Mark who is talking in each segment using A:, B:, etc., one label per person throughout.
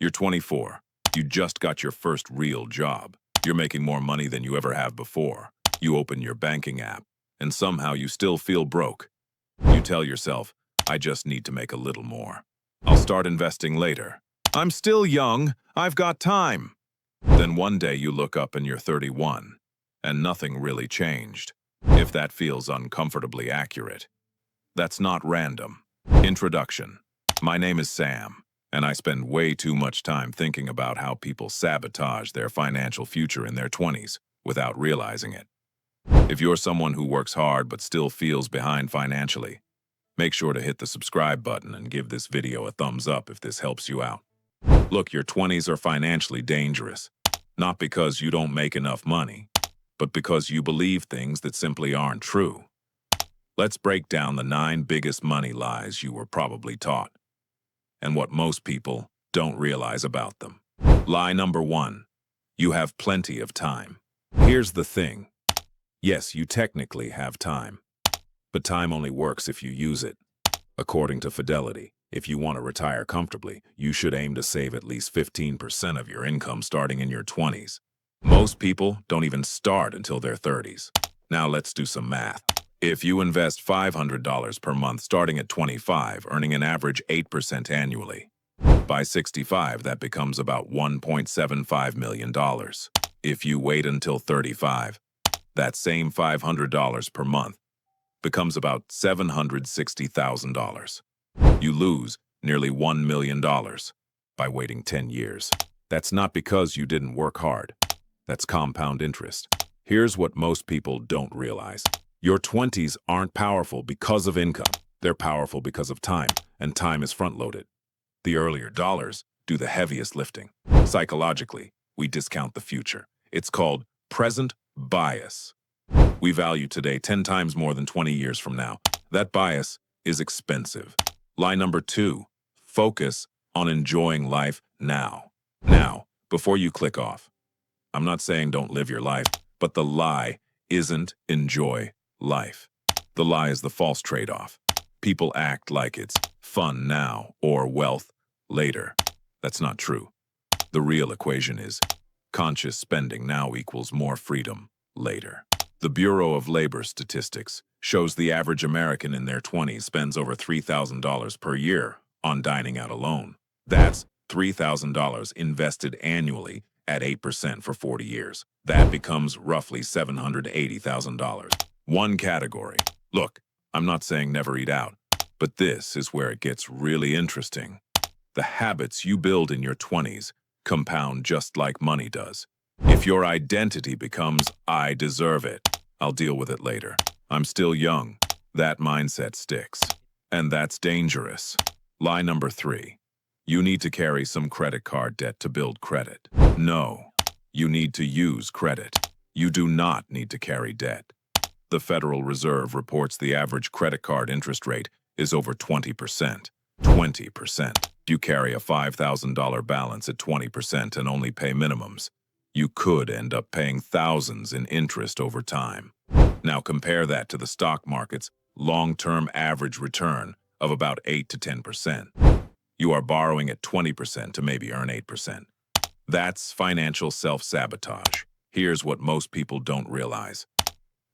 A: You're 24. You just got your first real job. You're making more money than you ever have before. You open your banking app, and somehow you still feel broke. You tell yourself, I just need to make a little more. I'll start investing later. I'm still young. I've got time. Then one day you look up and you're 31, and nothing really changed. If that feels uncomfortably accurate. That's not random. Introduction. My name is Sam, and I spend way too much time thinking about how people sabotage their financial future in their 20s without realizing it. If you're someone who works hard but still feels behind financially, make sure to hit the subscribe button and give this video a thumbs up if this helps you out. Look, your 20s are financially dangerous, not because you don't make enough money, but because you believe things that simply aren't true. Let's break down the 9 biggest money lies you were probably taught, and what most people don't realize about them. Lie number 1. You have plenty of time. Here's the thing. Yes, you technically have time, but time only works if you use it. According to Fidelity, if you want to retire comfortably, you should aim to save at least 15% of your income starting in your 20s. Most people don't even start until their 30s. Now let's do some math. If you invest $500 per month starting at 25, earning an average 8% annually, by 65 that becomes about $1.75 million. If you wait until 35, that same $500 per month becomes about $760,000. You lose nearly $1 million by waiting 10 years. That's not because you didn't work hard. That's compound interest. Here's what most people don't realize. Your 20s aren't powerful because of income. They're powerful because of time, and time is front-loaded. The earlier dollars do the heaviest lifting. Psychologically, we discount the future. It's called present bias. We value today 10 times more than 20 years from now. That bias is expensive. Lie number 2, focus on enjoying life now. Now, before you click off, I'm not saying don't live your life, but the lie isn't enjoy life. The lie is the false trade-off. People act like it's fun now or wealth later. That's not true. The real equation is conscious spending now equals more freedom later. The Bureau of Labor Statistics shows the average American in their 20s spends over $3,000 per year on dining out alone. That's $3,000 invested annually at 8% for 40 years. That becomes roughly $780,000. One category. Look, I'm not saying never eat out, but this is where it gets really interesting. The habits you build in your 20s compound just like money does. If your identity becomes, I deserve it, I'll deal with it later, I'm still young, that mindset sticks. And that's dangerous. Lie number 3. You need to carry some credit card debt to build credit. No, you need to use credit. You do not need to carry debt. The Federal Reserve reports the average credit card interest rate is over 20%. 20%. You carry a $5,000 balance at 20% and only pay minimums. You could end up paying thousands in interest over time. Now compare that to the stock market's long-term average return of about 8 to 10%. You are borrowing at 20% to maybe earn 8%. That's financial self-sabotage. Here's what most people don't realize.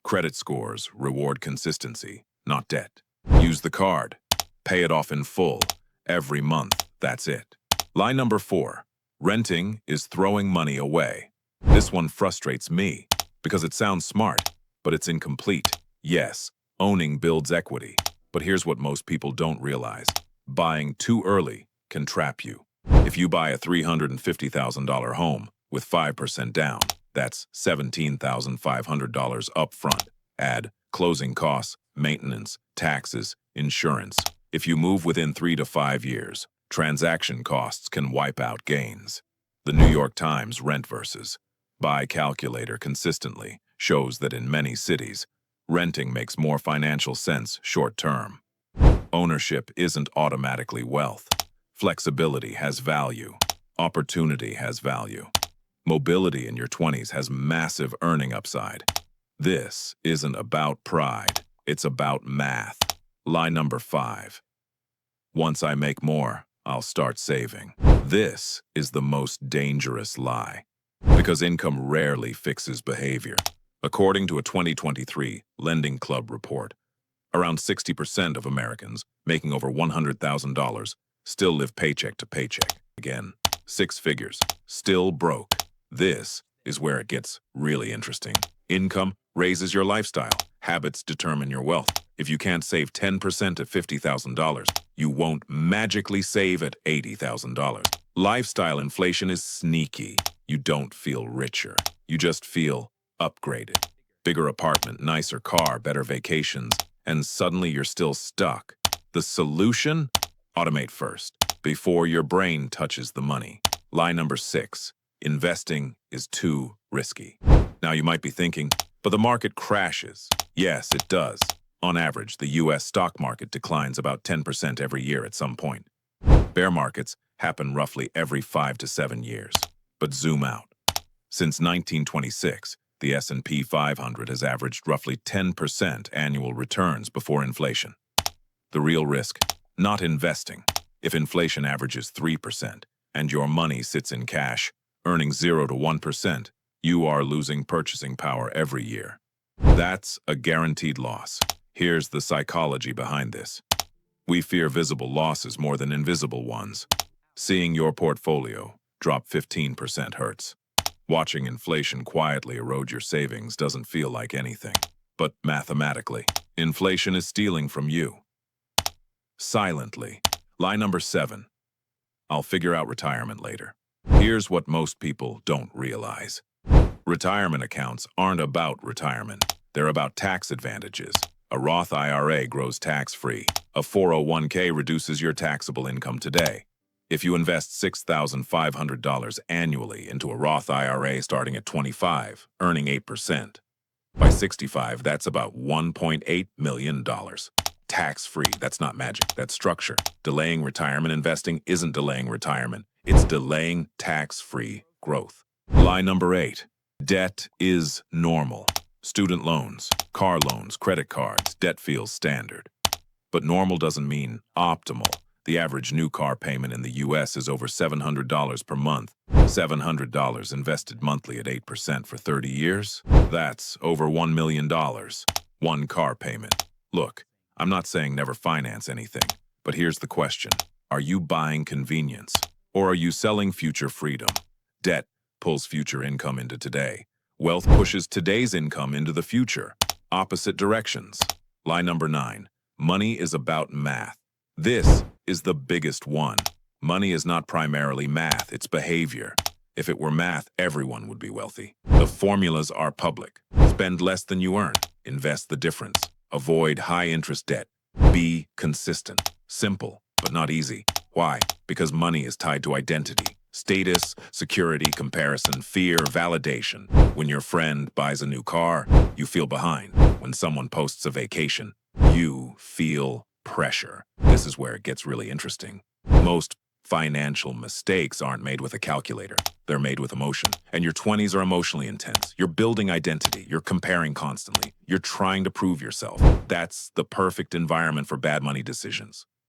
A: Credit scores reward consistency, not debt. Use the card. Pay it off in full. Every month. That's it. Lie number 4. Renting is throwing money away. This one frustrates me because it sounds smart, but it's incomplete. Yes, owning builds equity, but here's what most people don't realize. Buying too early can trap you. If you buy a $350,000 home with 5% down, that's $17,500 upfront. Add closing costs, maintenance, taxes, insurance. If you move within 3 to 5 years, transaction costs can wipe out gains. The New York Times Rent versus Buy calculator consistently shows that in many cities, renting makes more financial sense short-term. Ownership isn't automatically wealth. Flexibility has value. Opportunity has value. Mobility in your 20s has massive earning upside. This isn't about pride. It's about math. Lie number 5. Once I make more, I'll start saving. This is the most dangerous lie, because income rarely fixes behavior. According to a 2023 Lending Club report, around 60% of Americans making over $100,000 still live paycheck to paycheck. Again, six figures, still broke. This is where it gets really interesting. Income raises your lifestyle. Habits determine your wealth. If you can't save 10% at $50,000, you won't magically save at $80,000. Lifestyle inflation is sneaky. You don't feel richer. You just feel upgraded. Bigger apartment, nicer car, better vacations, and suddenly you're still stuck. The solution? Automate first, before your brain touches the money. Lie number 6, investing is too risky. Now you might be thinking, but the market crashes. Yes, it does. On average, the US stock market declines about 10% every year at some point. Bear markets happen roughly every 5 to 7 years. But zoom out. Since 1926, the S&P 500 has averaged roughly 10% annual returns before inflation. The real risk? Not investing. If inflation averages 3% and your money sits in cash, earning 0 to 1%, you are losing purchasing power every year. That's a guaranteed loss. Here's the psychology behind this. We fear visible losses more than invisible ones. Seeing your portfolio drop 15% hurts. Watching inflation quietly erode your savings doesn't feel like anything. But mathematically, inflation is stealing from you. Silently. Lie number 7. I'll figure out retirement later. Here's what most people don't realize. Retirement accounts aren't about retirement. They're about tax advantages. A Roth IRA grows tax-free. A 401k reduces your taxable income today. If you invest $6,500 annually into a Roth IRA starting at 25, earning 8%, by 65, that's about $1.8 million. Tax-free, that's not magic, that's structure. Delaying retirement investing isn't delaying retirement. It's delaying tax-free growth. Lie number 8. Debt is normal. Student loans, car loans, credit cards, debt feels standard. But normal doesn't mean optimal. The average new car payment in the US is over $700 per month. $700 invested monthly at 8% for 30 years? That's over $1 million. One car payment. Look, I'm not saying never finance anything, but here's the question. Are you buying convenience? Or are you selling future freedom? Debt pulls future income into today. Wealth pushes today's income into the future. Opposite directions. Lie number 9. Money is about math. This is the biggest one. Money is not primarily math, it's behavior. If it were math, everyone would be wealthy. The formulas are public. Spend less than you earn. Invest the difference. Avoid high-interest debt. Be consistent. Simple, but not easy. Why? Because money is tied to identity. Status, security, comparison, fear, validation. When your friend buys a new car, you feel behind. When someone posts a vacation, you feel pressure. This is where it gets really interesting. Most financial mistakes aren't made with a calculator. They're made with emotion. And your 20s are emotionally intense. You're building identity. You're comparing constantly. You're trying to prove yourself. That's the perfect environment for bad money decisions.